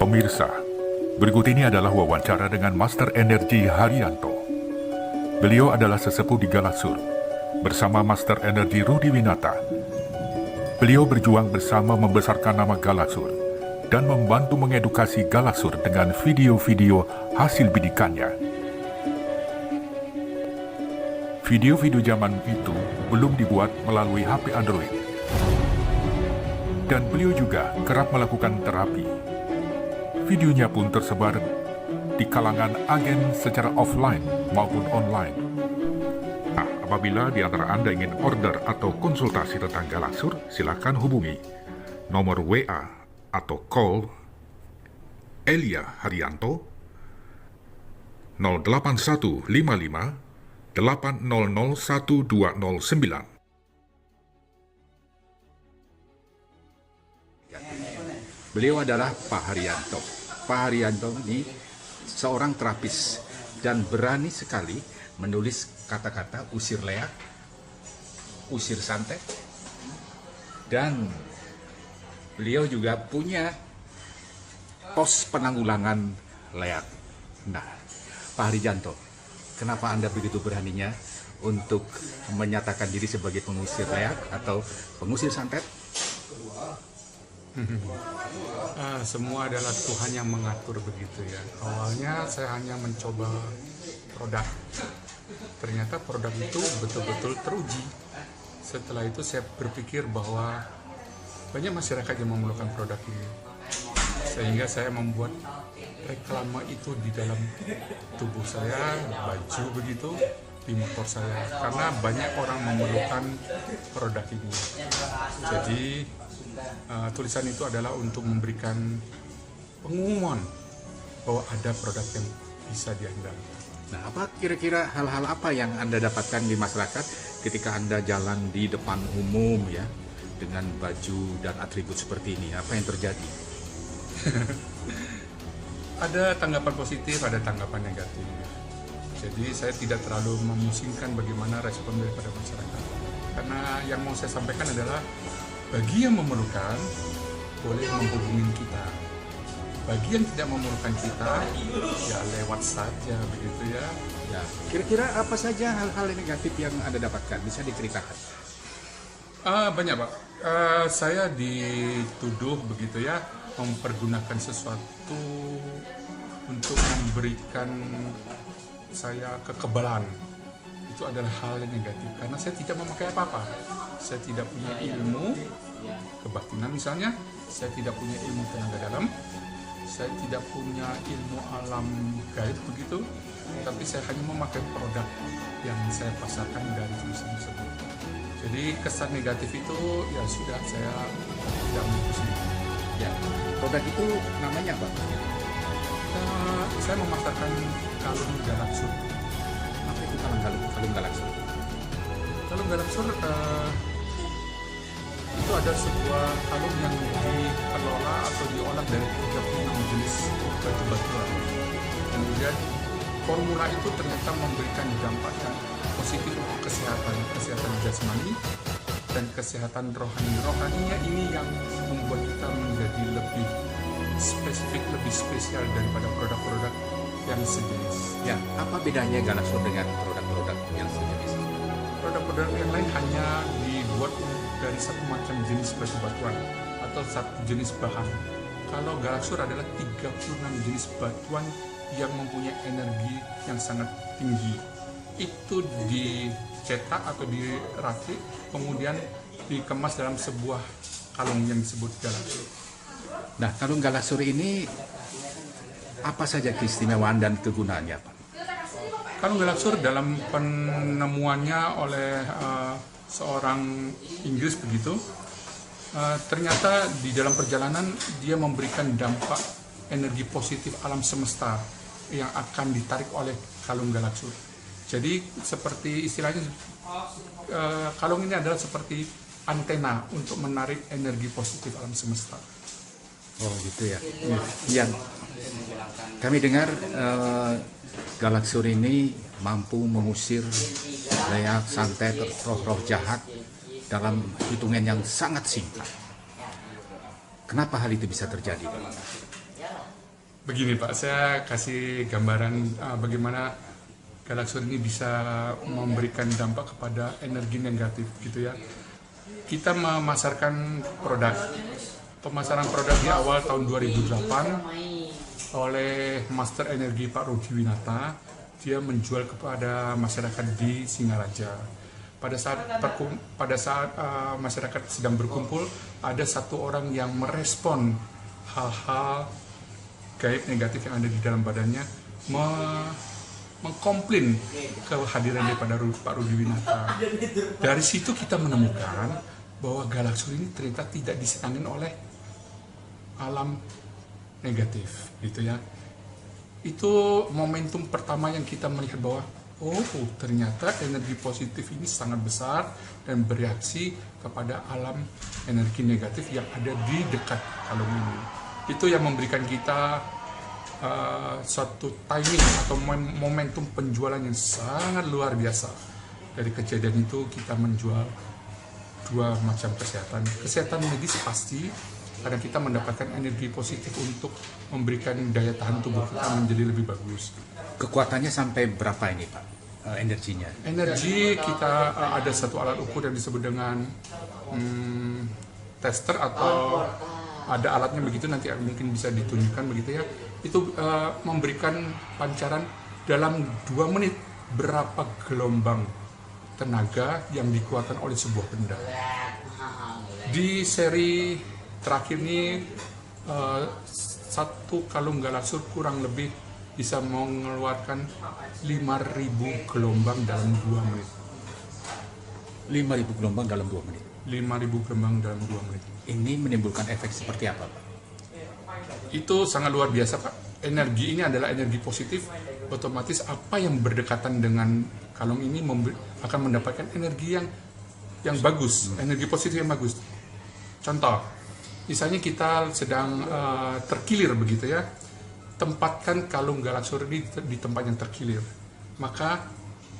Pemirsa, berikut ini adalah wawancara dengan Master Energi Haryanto. Beliau adalah sesepuh di Galaksur. Bersama Master Energi Rudi Winata, beliau berjuang bersama membesarkan nama Galaksur dan membantu mengedukasi Galaksur dengan video-video hasil bidikannya. Video-video zaman itu belum dibuat melalui HP Android. Dan beliau juga kerap melakukan terapi. Videonya pun tersebar di kalangan agen secara offline maupun online. Nah, apabila di antara Anda ingin order atau konsultasi tentang Galaksur, silakan hubungi nomor WA atau call Elia Haryanto 08155 8001209. Beliau adalah Pak Haryanto. Pak Haryanto ini seorang terapis dan berani sekali menulis kata-kata usir leak, usir santet, dan beliau juga punya pos penanggulangan leak. Nah, Pak Haryanto, kenapa Anda begitu beraninya untuk menyatakan diri sebagai pengusir leak atau pengusir santet? Semua adalah Tuhan yang mengatur begitu ya. Awalnya saya hanya mencoba produk. Ternyata produk itu betul-betul teruji. Setelah itu saya berpikir bahwa banyak masyarakat yang memerlukan produk ini. Sehingga saya membuat reklame itu di dalam tubuh saya, baju begitu, di motor saya. Karena banyak orang memerlukan produk ini. Jadi tulisan itu adalah untuk memberikan pengumuman bahwa ada produk yang bisa diandalkan. Nah, apa kira-kira hal-hal apa yang Anda dapatkan di masyarakat ketika Anda jalan di depan umum ya dengan baju dan atribut seperti ini? Apa yang terjadi? Ada tanggapan positif, ada tanggapan negatif. Jadi saya tidak terlalu memusingkan bagaimana respon daripada masyarakat. Karena yang mau saya sampaikan adalah bagi yang memerlukan, boleh menghubungi kita. Bagi yang tidak memerlukan kita, ya lewat saja begitu ya. Ya, kira-kira apa saja hal-hal negatif yang Anda dapatkan? Bisa diceritakan? Banyak Pak. Saya dituduh begitu ya, mempergunakan sesuatu untuk memberikan saya kekebalan. Itu adalah hal yang negatif karena saya tidak memakai apa-apa. Saya tidak punya ilmu kebatinan misalnya, saya tidak punya ilmu tenaga dalam, saya tidak punya ilmu alam gaib begitu, tapi saya hanya memakai produk yang saya pasarkan dari tulisan tersebut. Jadi kesan negatif itu ya sudah, saya tidak mengikuti. Ya, produk itu namanya apa? Saya memasarkan kalung Galaksur. Apa itu kalung Galaksur? Kalung Galaksur itu ada sebuah kalung yang dikelola atau diolah dari 36 jenis batu-batuan. Kemudian formula itu ternyata memberikan dampak yang positif untuk kesehatan jasmani dan kesehatan rohani. Rohaninya ini yang membuat kita menjadi lebih spesifik, lebih spesial daripada produk-produk yang sejenis. Ya, apa bedanya Galaksur dengan produk-produk yang sejenis? Produk-produk yang lain hanya dibuat dari satu macam jenis batu-batuan atau satu jenis bahan. Kalau Galaksur adalah 36 jenis batuan yang mempunyai energi yang sangat tinggi. Itu dicetak atau dirakit, kemudian dikemas dalam sebuah kalung yang disebut Galaksur. Nah, kalung Galaksur ini apa saja keistimewaan dan kegunaannya, Pak? Kalung Galaksur dalam penemuannya oleh seorang Inggris begitu, ternyata di dalam perjalanan dia memberikan dampak energi positif alam semesta yang akan ditarik oleh kalung Galaksur. Jadi seperti istilahnya kalung ini adalah seperti antena untuk menarik energi positif alam semesta. Oh gitu ya. Yang kami dengar Galaksur ini mampu mengusir leak, santet, roh-roh jahat dalam hitungan yang sangat singkat. Kenapa hal itu bisa terjadi, Pak? Begini Pak, saya kasih gambaran bagaimana galaksur ini bisa memberikan dampak kepada energi negatif gitu ya. Kita memasarkan produk. Pemasaran produk di awal tahun 2008 oleh Master Energi Pak Rudi Winata. Dia menjual kepada masyarakat di Singaraja. Pada saat masyarakat sedang berkumpul, ada satu orang yang merespon hal-hal gaib negatif yang ada di dalam badannya, mengkomplain kehadiran daripada Pak Rudi Winata. Dari situ kita menemukan bahwa galaksur ini ternyata tidak disenangin oleh alam negatif, gitu ya. Itu momentum pertama yang kita melihat bahwa ternyata energi positif ini sangat besar dan bereaksi kepada alam energi negatif yang ada di dekat kalung ini. Itu yang memberikan kita suatu timing atau momentum penjualan yang sangat luar biasa. Dari kejadian itu kita menjual dua macam kesehatan medis pasti, karena kita mendapatkan energi positif untuk memberikan daya tahan tubuh kita menjadi lebih bagus. Kekuatannya sampai berapa ini, Pak? Energinya? Energi kita ada satu alat ukur yang disebut dengan tester, atau ada alatnya begitu, nanti mungkin bisa ditunjukkan begitu ya. Itu memberikan pancaran dalam 2 menit berapa gelombang tenaga yang dikeluarkan oleh sebuah benda. Di seri terakhir ini satu kalung galaksur kurang lebih bisa mengeluarkan 5.000 gelombang dalam 2 menit. 5.000 gelombang dalam 2 menit? 5.000 gelombang dalam 2 menit. Ini menimbulkan efek seperti apa, Pak? Itu sangat luar biasa, Pak. Energi ini adalah energi positif, otomatis apa yang berdekatan dengan kalung ini akan mendapatkan energi yang bagus, energi positif yang bagus. Contoh, misalnya kita sedang terkilir begitu ya, tempatkan kalung galaksur di tempat yang terkilir, maka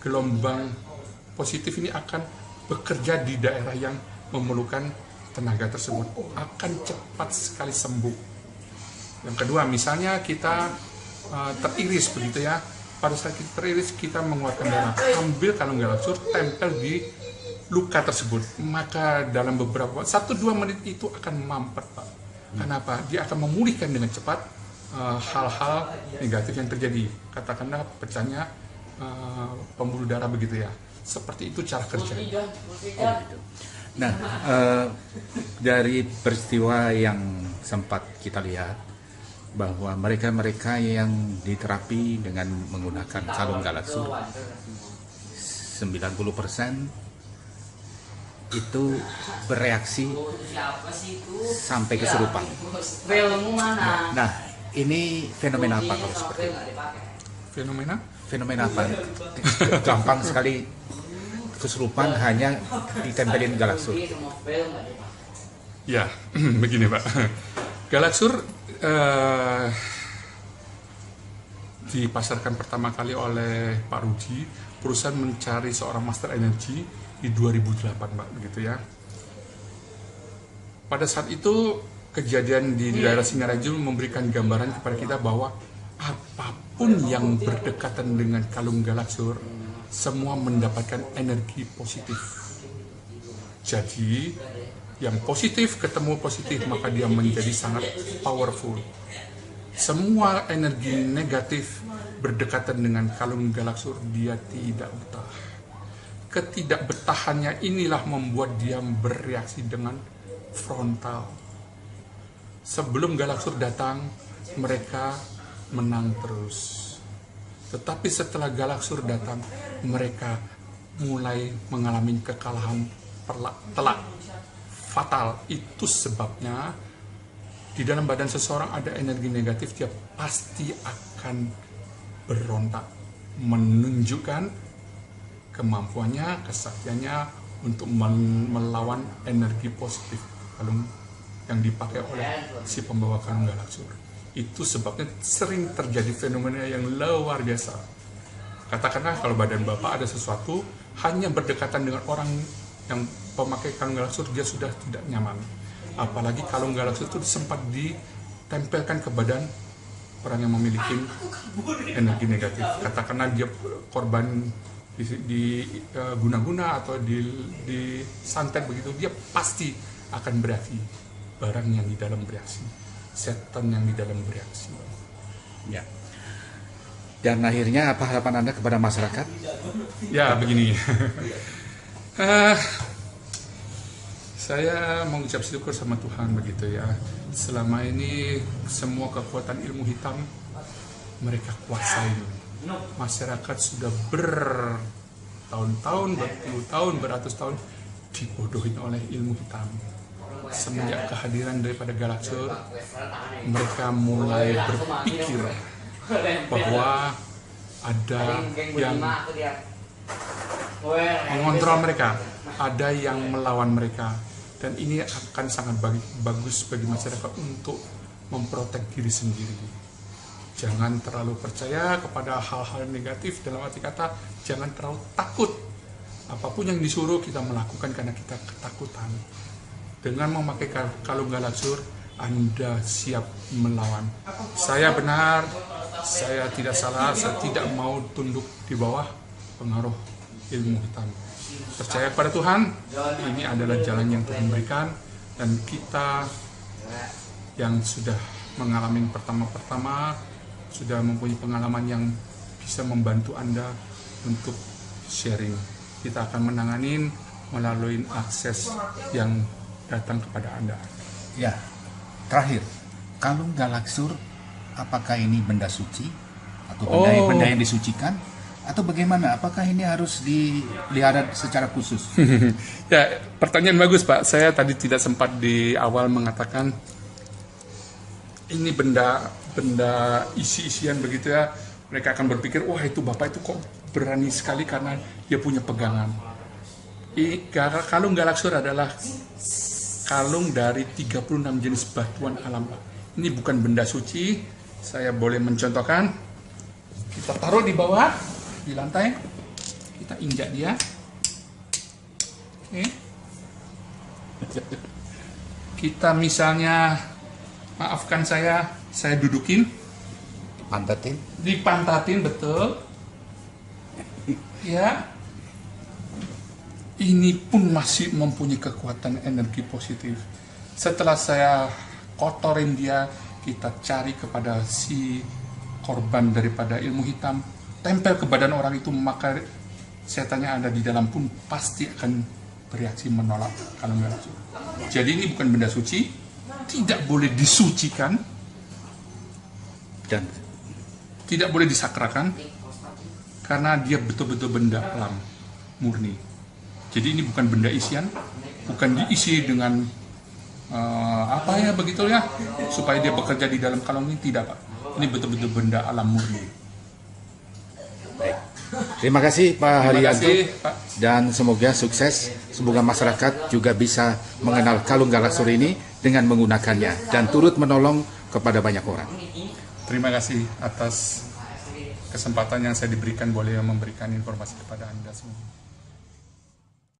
gelombang positif ini akan bekerja di daerah yang memerlukan tenaga tersebut, akan cepat sekali sembuh. Yang kedua, misalnya kita teriris begitu ya, pada saat kita teriris kita mengeluarkan darah, ambil kalung galaksur, tempel di luka tersebut, maka dalam beberapa 1-2 menit itu akan mampet, Pak. Kenapa? Dia akan memulihkan dengan cepat hal-hal negatif yang terjadi, katakanlah pecahnya pembuluh darah begitu ya. Seperti itu cara kerjanya. Gitu. Nah, dari peristiwa yang sempat kita lihat bahwa mereka-mereka yang diterapi dengan menggunakan kalung galaksur 90% itu bereaksi sampai kesurupan. Nah, ini fenomena apa kalau seperti itu? Fenomena apa? Gampang sekali kesurupan hanya ditempelin galaksur. Ya, begini Pak. Galaksur dipasarkan pertama kali oleh Pak Rudi, perusahaan mencari seorang master energi di 2008, Pak, begitu ya. Pada saat itu kejadian di daerah Singaraja memberikan gambaran kepada kita bahwa apapun yang berdekatan dengan kalung galaksur semua mendapatkan energi positif. Jadi yang positif ketemu positif, maka dia menjadi sangat powerful. Semua energi negatif berdekatan dengan kalung galaksur, dia tidak betah. Ketidakbetahannya inilah membuat dia bereaksi dengan frontal. Sebelum galaksur datang, mereka menang terus. Tetapi setelah galaksur datang, mereka mulai mengalami kekalahan telak, fatal. Itu sebabnya di dalam badan seseorang ada energi negatif, dia pasti akan berontak, menunjukkan kemampuannya, kesaktiannya untuk melawan energi positif kalung yang dipakai oleh si pembawa kalung galaksur. Itu sebabnya sering terjadi fenomena yang luar biasa. Katakanlah kalau badan Bapak ada sesuatu, hanya berdekatan dengan orang yang pemakai kalung galaksur, dia sudah tidak nyaman. Apalagi kalung galaksur itu sempat ditempelkan ke badan orang yang memiliki energi negatif. Katakanlah dia korban guna-guna atau disantet begitu, dia pasti akan bereaksi. Barang yang di dalam bereaksi, setan yang di dalam bereaksi. Ya. Dan akhirnya apa harapan Anda kepada masyarakat? Ya begini, saya mengucap syukur sama Tuhan begitu ya. Selama ini semua kekuatan ilmu hitam mereka kuasai. Masyarakat sudah bertahun-tahun, berpuluh tahun, beratus tahun dibodohi oleh ilmu hitam. Semenjak kehadiran daripada Galaksur, mereka mulai berpikir bahwa ada yang mengontrol mereka, ada yang melawan mereka, dan ini akan sangat bagus bagi masyarakat untuk memprotek diri sendiri. Jangan terlalu percaya kepada hal-hal negatif, dalam arti kata jangan terlalu takut. Apapun yang disuruh kita melakukan karena kita ketakutan. Dengan memakai kalung Galaksur, Anda siap melawan. Saya benar, saya tidak salah, saya tidak mau tunduk di bawah pengaruh ilmu hitam. Percaya kepada Tuhan, ini adalah jalan yang Tuhan berikan, dan kita yang sudah mengalami pertama-pertama, sudah mempunyai pengalaman yang bisa membantu Anda untuk sharing. Kita akan menanganin melalui akses yang datang kepada Anda. Ya, terakhir, kalung Galaksur, apakah ini benda suci atau benda yang disucikan atau bagaimana? Apakah ini harus dipelihara secara khusus? Ya, pertanyaan bagus Pak. Saya tadi tidak sempat di awal mengatakan ini benda isi-isian begitu ya. Mereka akan berpikir, wah itu Bapak itu kok berani sekali karena dia punya pegangan. Kalung Galaksur adalah kalung dari 36 jenis batuan alam. Ini bukan benda suci. Saya boleh mencontohkan. Kita taruh di bawah, di lantai. Kita injak dia. Oke. Kita misalnya, maafkan saya dudukin. Pantatin? Dipantatin, betul. Ya. Ini pun masih mempunyai kekuatan energi positif. Setelah saya kotorin dia, kita cari kepada si korban daripada ilmu hitam, tempel ke badan orang itu, maka setannya ada di dalam pun pasti akan bereaksi menolak kalung Galaksur. Jadi ini bukan benda suci, tidak boleh disucikan, Dan tidak boleh disakrakan, karena dia betul-betul benda alam murni. Jadi ini bukan benda isian, bukan diisi dengan begitu ya, supaya dia bekerja di dalam kalung ini, tidak Pak. Ini betul-betul benda alam murni. baik. Terima kasih Pak Haryanto, kasih, Pak. dan semoga sukses. Semoga masyarakat juga bisa mengenal kalung Galaksur ini dengan menggunakannya dan turut menolong kepada banyak orang. Terima kasih atas kesempatan yang saya diberikan boleh memberikan informasi kepada Anda semua.